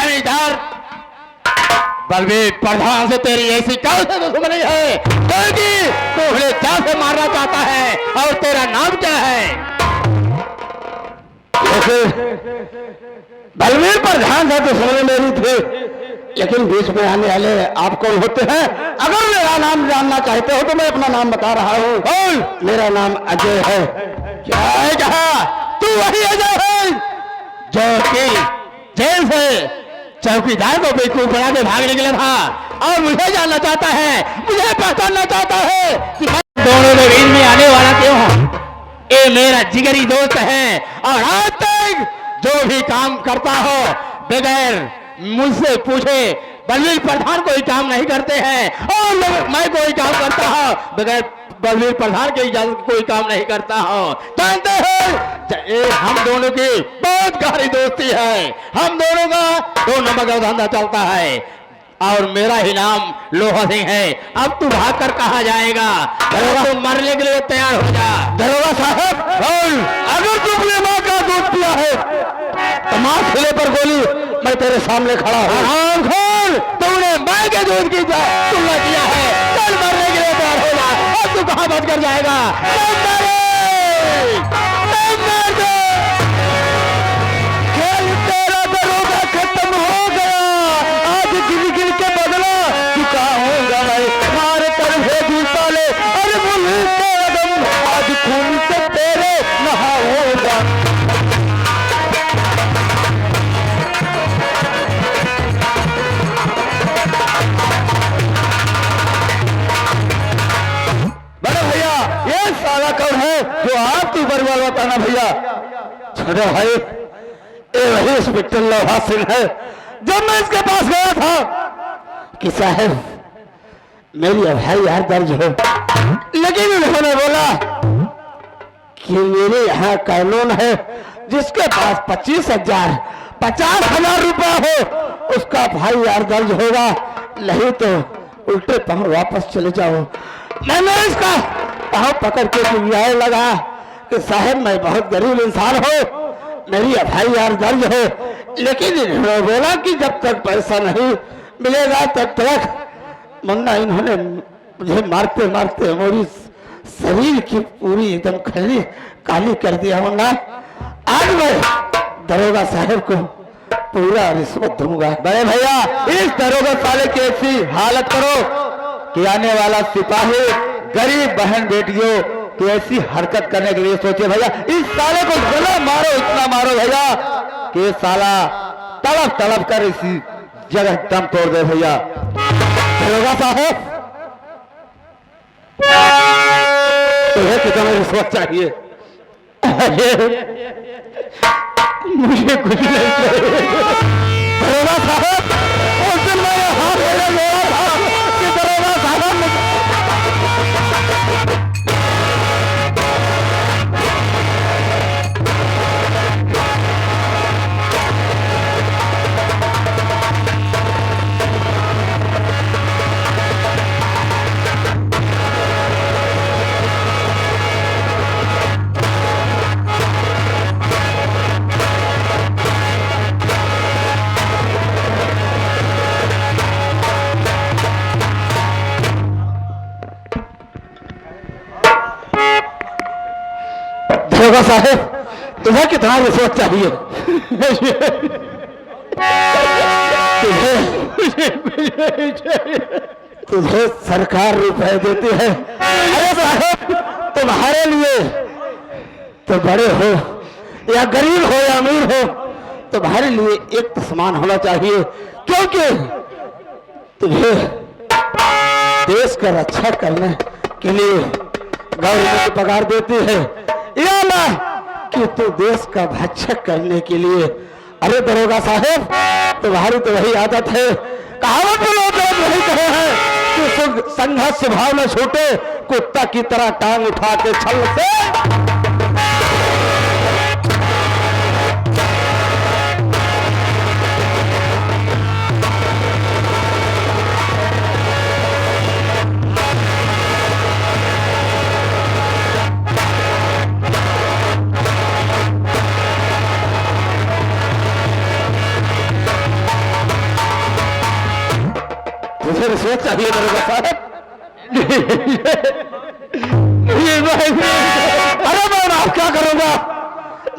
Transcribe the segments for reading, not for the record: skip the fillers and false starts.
थानेदार बलवीर प्रधान से तेरी ऐसी कौन सी दुश्मनी है क्योंकि तू उन्हें क्या से मारना चाहता है और तेरा नाम क्या है? बलवीर प्रधान से दुश्मनी मेरी थी, लेकिन बीच में आने वाले आप कौन होते हैं? अगर मेरा नाम जानना चाहते हो तो मैं अपना नाम बता रहा हूँ। बोल। मेरा नाम अजय है। क्या है? कहा तू वही अजय है जो कि जेल से चौकीदार को बेवकूफ बना के भाग निकला था और मुझे जानना चाहता है, मुझे पहचानना चाहता है कि मैं दोनों के बीच में आने वाला क्यों हूं? ये मेरा जिगरी दोस्त है और आज तक जो भी काम करता हो बगैर मुझसे पूछे बलवीर प्रधान कोई काम नहीं करते हैं और मैं कोई काम करता हूं बगैर बलवीर प्रधान की इजाजत कोई काम नहीं करता हूं। जानते हैं हम दोनों की बहुत गहरी दोस्ती है, हम दोनों का 2 नंबर का धंधा चलता है और मेरा ही नाम लोहा सिंह है। अब तू भाग कर कहा जाएगा? तो मरने के लिए तैयार हो जा। दरोगा साहब, अगर तुमने माँ का दूध पिया है तो माँ खिले पर गोली, मैं तेरे सामने खड़ा हूँ। तुमने माँ के दूध की तुलना किया है, चल मरने के लिए तैयार हो जा। अब तू कहाँ बच कर जाएगा? खेल तेरा दरोगा खत्म हो गया, आज गिर गिर के बदला चुका होगा मैं। मारे कर भेजी पाले अरे मुल्क के अदम, आज खून से तेरे नहा होगा। बड़े भैया, ये साला कौन है जो आपकी बरबाद बताना भैया? छोटे भाई, ये वही इंस्पेक्टर लोहा सिंह है। जब मैं इसके पास गया था कि साहब मेरी भाई यार दर्ज हो, लेकिन उन्होंने बोला कि मेरे यहाँ कानून है जिसके पास 25,000 50,000 रुपया हो उसका भाई यार दर्ज होगा, नहीं तो उल्टे पांव वापस चले जाओ। मैंने इसका पांव पकड़ के चिल्लाने लगा कि साहब मैं बहुत गरीब इंसान हूँ, मेरी FIR दर्ज हो, लेकिन इन्होंने बोला कि जब तक पैसा नहीं मिलेगा तब तक। मुन्ना इन्होंने मुझे मारते मारते मेरी शरीर की पूरी एकदम काली कर दिया। मुन्ना आज मैं दरोगा साहब को पूरा रिश्वत दूंगा। बड़े भैया, इस दरोगा साले की ऐसी हालत करो कि आने वाला सिपाही गरीब बहन बेटियों की ऐसी हरकत करने के लिए सोचे। भैया इस साले को इतना मारो, इतना मारो भैया कि ये साला तड़प तड़प कर इसी जगह दम तोड़ दे। भैया दरोगा साहब, तुम्हें कितना रिश्वत चाहिए? मुझे कुछ नहीं चाहिए दरोगा साहब। उस दिन मैं हाथ मेरा लोड़ा था कि दरोगा साहब दरोगा साहब, तुम्हें कितना रिश्वत चाहिए? तुझे सरकार रुपए देती है। अरे साहब, तुम्हारे लिए तो बड़े हो या गरीब हो या अमीर हो, तुम्हारे लिए एक समान होना चाहिए, क्योंकि तुझे देश का रक्षा करने के लिए गवर्नमेंट पगार देती है, या ना कि तू देश का भक्षक करने के लिए। अरे दरोगा साहब, तुम्हारी तो वही आदत है, कहावत में लोग वही कहे हैं कि संघर्ष भाव न छूटे, कुत्ता की तरह टांग उठा के छल से। मुझे रिश्वत चाहिए मेरे साहब। अरे मैं माफ क्या करूंगा?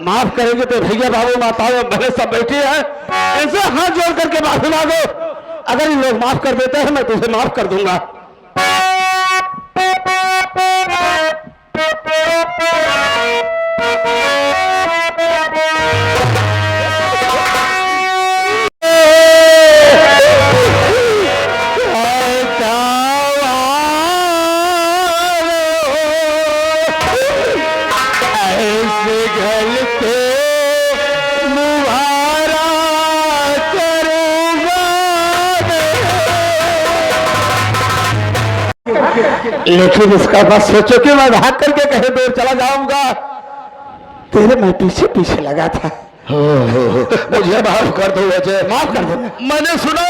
माफ करेंगे तो भैया बाबू माताओं बहने सब बैठे हैं, इनसे हाथ जोड़ करके माफी मांगो। अगर ये लोग माफ कर देते हैं मैं तुझे माफ कर दूंगा। लेकिन इसका बस सोचो कि मैं भाग करके कहीं दूर चला जाऊंगा, तेरे मैं पीछे पीछे लगा था। मुझे माफ कर दो अजय, माफ कर दो। मैंने सुना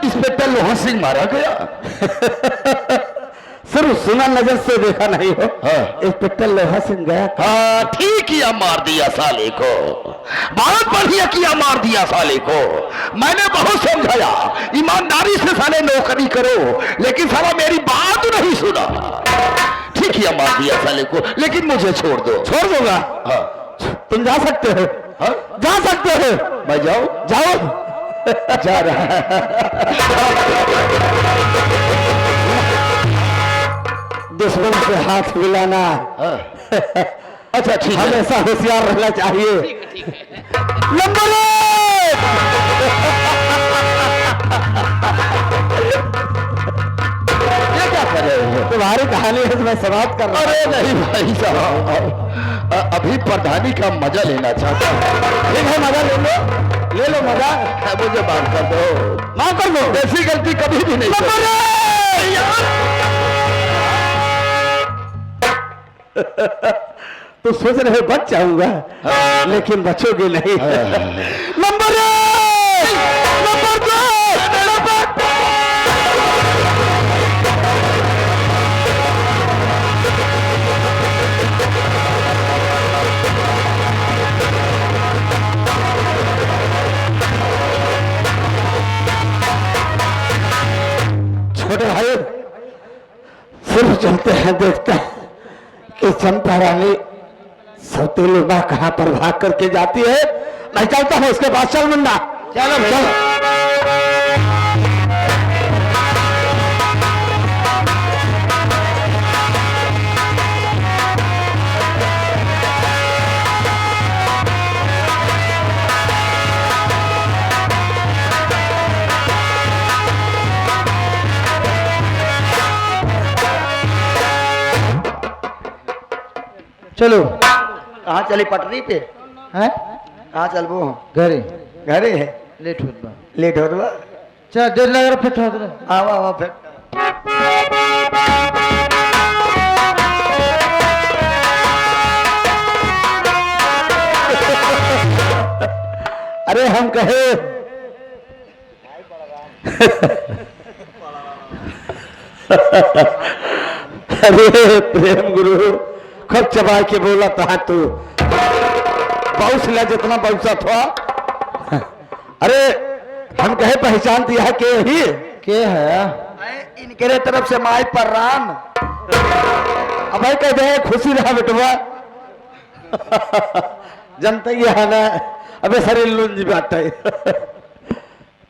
इंस्पेक्टर लोहा सिंह मारा गया। सिर्फ सुना, नजर से देखा नहीं हो। इंस्पेक्टर लोहा सिंह गया। हाँ ठीक किया, मार दिया साले को, बहुत बढ़िया किया, मार दिया साले को। मैंने बहुत समझाया ईमानदारी से साले नौकरी करो, लेकिन साला मेरी बात नहीं सुना। ठीक किया, मार दिया साले को, लेकिन मुझे छोड़ दो। छोड़ दूंगा? हाँ। तुम जा सकते हो। हाँ? जा सकते हो। भाई जाओ जाओ। जा रहा है। दुश्मन से हाथ मिलाना अच्छा ठीक है, हमेशा होशियार रहना चाहिए। नंबर एक। ये क्या कर रहे हो? तुम्हारी कहानी है तो मैं समाप्त कर रहा हूं। अरे नहीं भाई साहब, अभी प्रधानी का मजा लेना चाहता हूँ। ठीक है, मजा ले लो मजा। मुझे माफ कर दो, माफ कर दो, ऐसी गलती कभी भी नहीं। तो सोच रहे बच जाऊंगा, लेकिन बचोगे नहीं। नंबर एक, नंबर दो, छोटे भाई सिर्फ चलते हैं, देखते हैं कि चंपा रानी सौतेली माँ कहां पर भाग करके जाती है। मैं चलता हूं उसके पास। चल मुन्ना, चलो चल। चलो। कहाँ चली? पटरी पे हैं? कहाँ चलबो? घरे घरे है। लेट होत बा। लेट हो रहा। चल देर लग रहा, फिर होत रहा। आवा आवा फिर। अरे हम कहे अरे प्रेम गुरु खूब चबा के बोला था तू, बहुत लिया जितना बहुत था। अरे हम कहे पहचान दिया के ही के है? इनके तरफ से माई पर राम। अब कह दे खुशी रहा बेटवा। जनता ही है ना, अबे सरे लुंज बात है।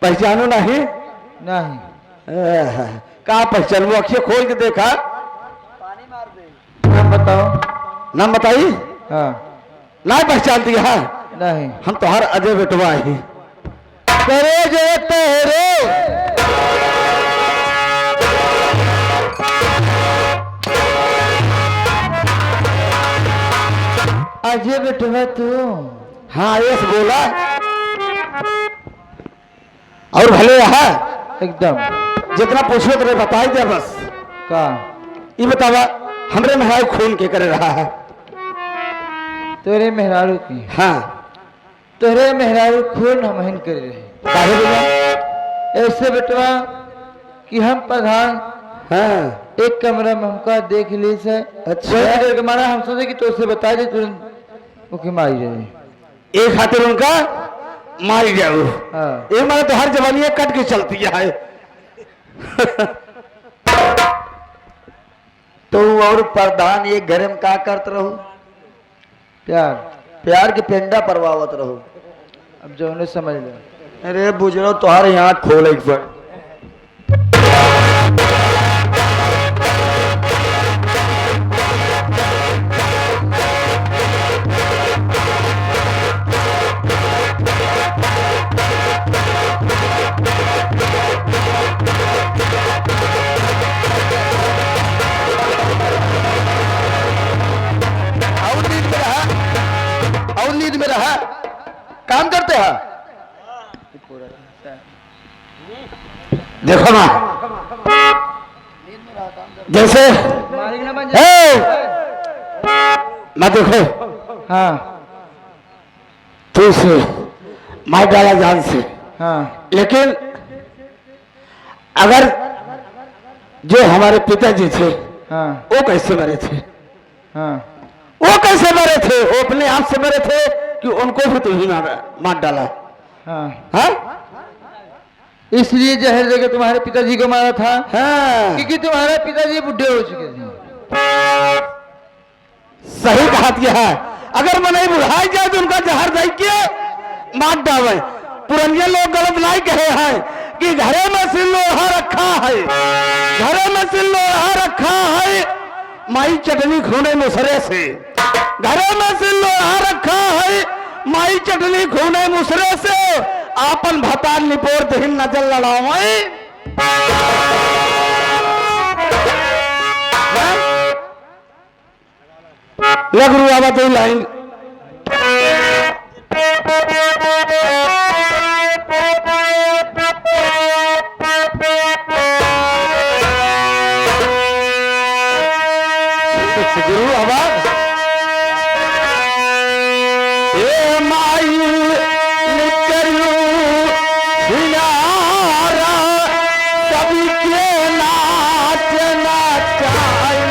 पहचानो नहीं? नहीं। कहा पहचान? वो अखियां खोल के देखा। पानी मार दे। नाम बताओ। नाम बताई? हाँ। ना पहचान दिया? नहीं। हम तो हर अजय बेटवा ही। तेरे जो तेरे अजय बेटवा तू? हाँ यस बोला। और भले यहाँ एकदम जितना पूछो तो बताई दे बस। का ये बतावा हमरे में खून के करे रहा है? तेरे मेहरारू की? हाँ। तेरे मेहरारू खून हम हिन कर रहे। काहे बोला? ऐसे बेटवा कि हम प्रधान हाँ। एक कमरा में हमका देख ली से। अच्छा। माना हम सोचे कि तो उसे बता दे, तुरंत ओके मारी जाए। एक खातिर उनका मार जाओ। हाँ। एक मारे तो हर जवानी कट के चलती है। तो और प्रधान ये घर में का करते रहो? प्यार प्यार के पेंडा परवावत रहो। अब जो उन्हें समझ लो। अरे बुझलो तुम्हारे यहाँ खोल एक बार। और नींद में रहा काम करते हैं। देखो ना, जैसे मालिक ना बन मैं देखो हाँ तू से मार डाला जान से, हाँ लेकिन अगर जो हमारे पिताजी थे हाँ वो कैसे मरे थे? हाँ वो कैसे मरे थे? वो अपने आप से मरे थे कि उनको भी तू ही मार डाला? हाँ हाँ इसलिए जहर देकर तुम्हारे पिताजी को मारा था हाँ, क्योंकि तुम्हारे पिताजी बुढ़े हो चुके थे। सही कहा किया है। अगर मने बुढ़ाई जाए तो उनका जहर दे के मार डाले। पुरनिया लोग गलत नहीं कहे हैं कि घरे में सिल लोहा रखा है, घरे में सिल लोहा रखा है माई चटनी खूने मुसरे से, घरे में सिल लोहा रखा है माई चटनी खूने मुसरे से, आपन भतार निपोर दहिन नजर लड़ावे। लग रू आवा तो लाइन गुरु आवाज ए माई निकलू हिनारा सभी के नाच नचाई।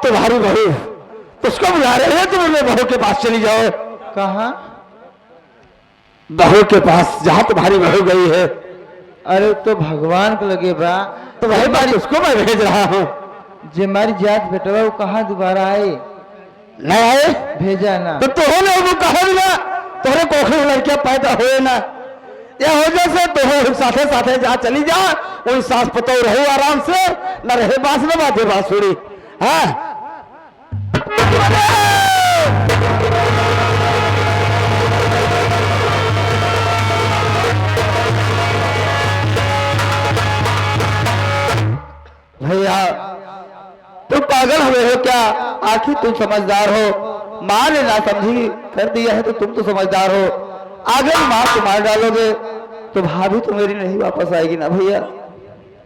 तुम्हारी बहू उसको बुला रहे हैं, तुम अपने बहू के पास चली जाओ। कहाँ? बहू के पास जहाँ तुम्हारी बहू गई है। अरे तो भगवान को लगे बा तो वही बात उसको मैं भेज रहा हूँ। जे हमारी जात बेटवा वो कहाँ दोबारा आए? नहीं आए? भेजा ना तो तुमने वो कहा ना तोरे कोखी लड़कियां पैदा हुए ना, ये हो जैसे तो साथे साथे जहाँ चली जा वही सास पतो रहो आराम से, न रहे बास न बाजे बांसुरी। हाँ भैया तुम पागल हुए हो क्या? आखिर तुम समझदार हो, माँ ने ना समझी कर दिया है तो तुम तो समझदार हो। अगर माँ को मार डालोगे तो भाभी तो मेरी नहीं वापस आएगी ना भैया।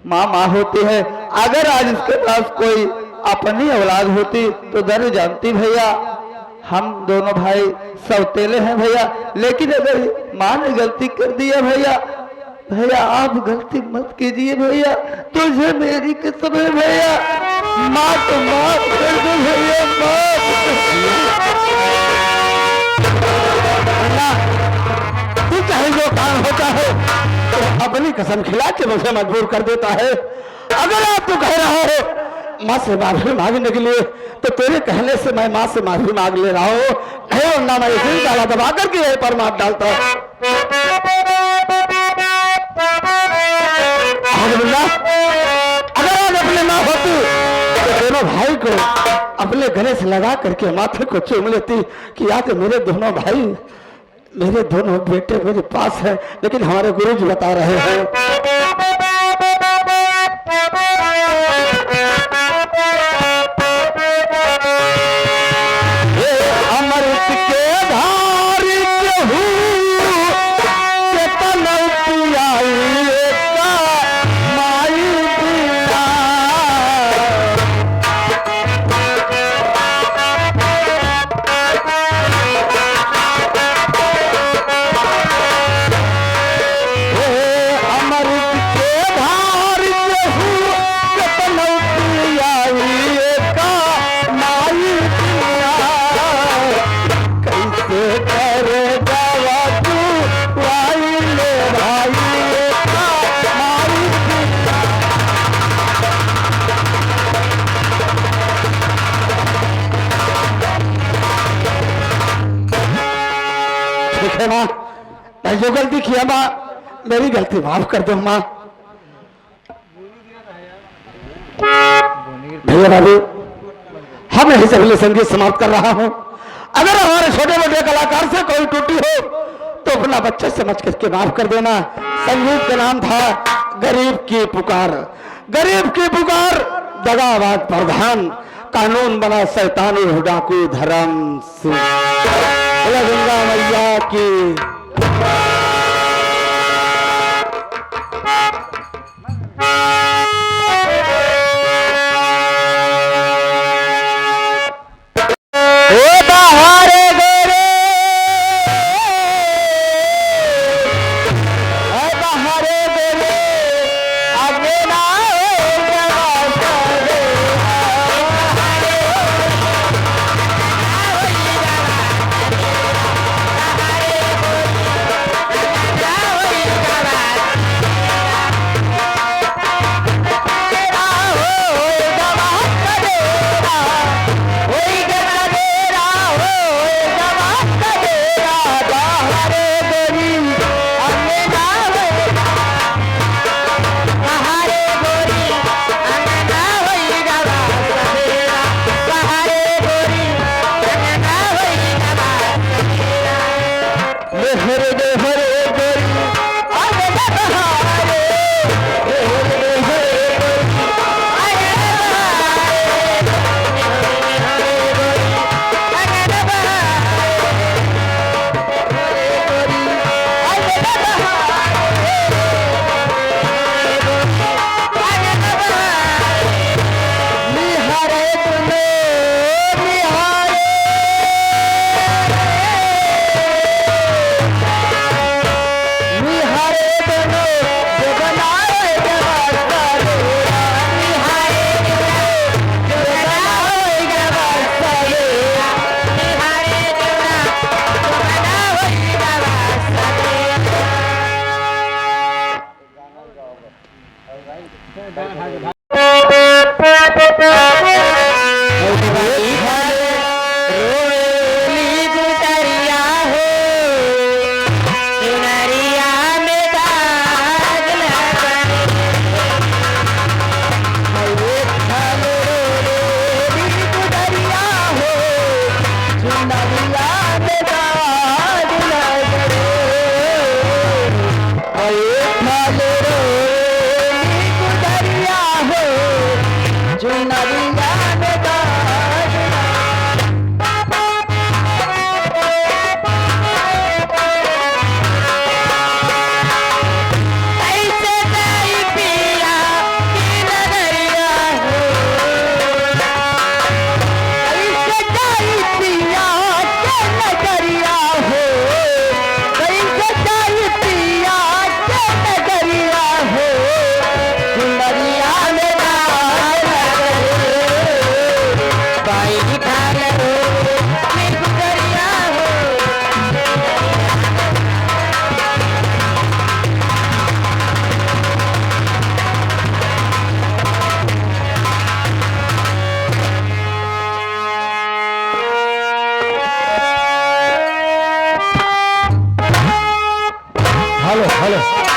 माँ माँ होती है। अगर आज इसके पास कोई अपनी औलाद होती तो दर्द जानती भैया। हम दोनों भाई सौतेले हैं भैया, लेकिन अगर माँ ने गलती कर दिया भैया, भैया आप गलती मत कीजिए भैया, तुझे मेरी कसम है भैया, माँ तो माफ कर दो भैया, तू चाहे जो काम होता है तो अपनी कसम खिला के मुझे मजबूर कर देता है। अगर आप तो कह रहा हो माँ से माफी मांगने के लिए, तो तेरे कहने से मैं माँ से माफी मांग ले रहा हूँ, नहीं वरना मैं इसे ताला दबा करके यहीं पर मार डालता। अगर आज अपने माँ होती तो दोनों भाई को अपने गले से लगा करके माथे को चूम लेती कि या तो मेरे दोनों भाई, मेरे दोनों बेटे मेरे पास है, लेकिन हमारे गुरु जी बता रहे हैं अमृत के धारी केहू के तलौटी आई का माई पिया। अमृत के धारी केहू के तलौटी आई का माई पिया। कैसे करे जावा तू वाई ले भाई का माई पिया। ठीक है माँ, मैं जो गलती किया माँ, मेरी गलती माफ कर दो माँ। भैया बाबू, हम यही से अगले संगीत समाप्त कर रहा हूँ। अगर हमारे छोटे मोटे कलाकार से कोई टूटी हो तो अपना बच्चे समझ करके माफ कर देना। संगीत का नाम था गरीब की पुकार। गरीब की पुकार दगाबाज प्रधान, कानून बना शैतानी डाकू धर्म सिंह। गंगा मैया की हेलो हेलो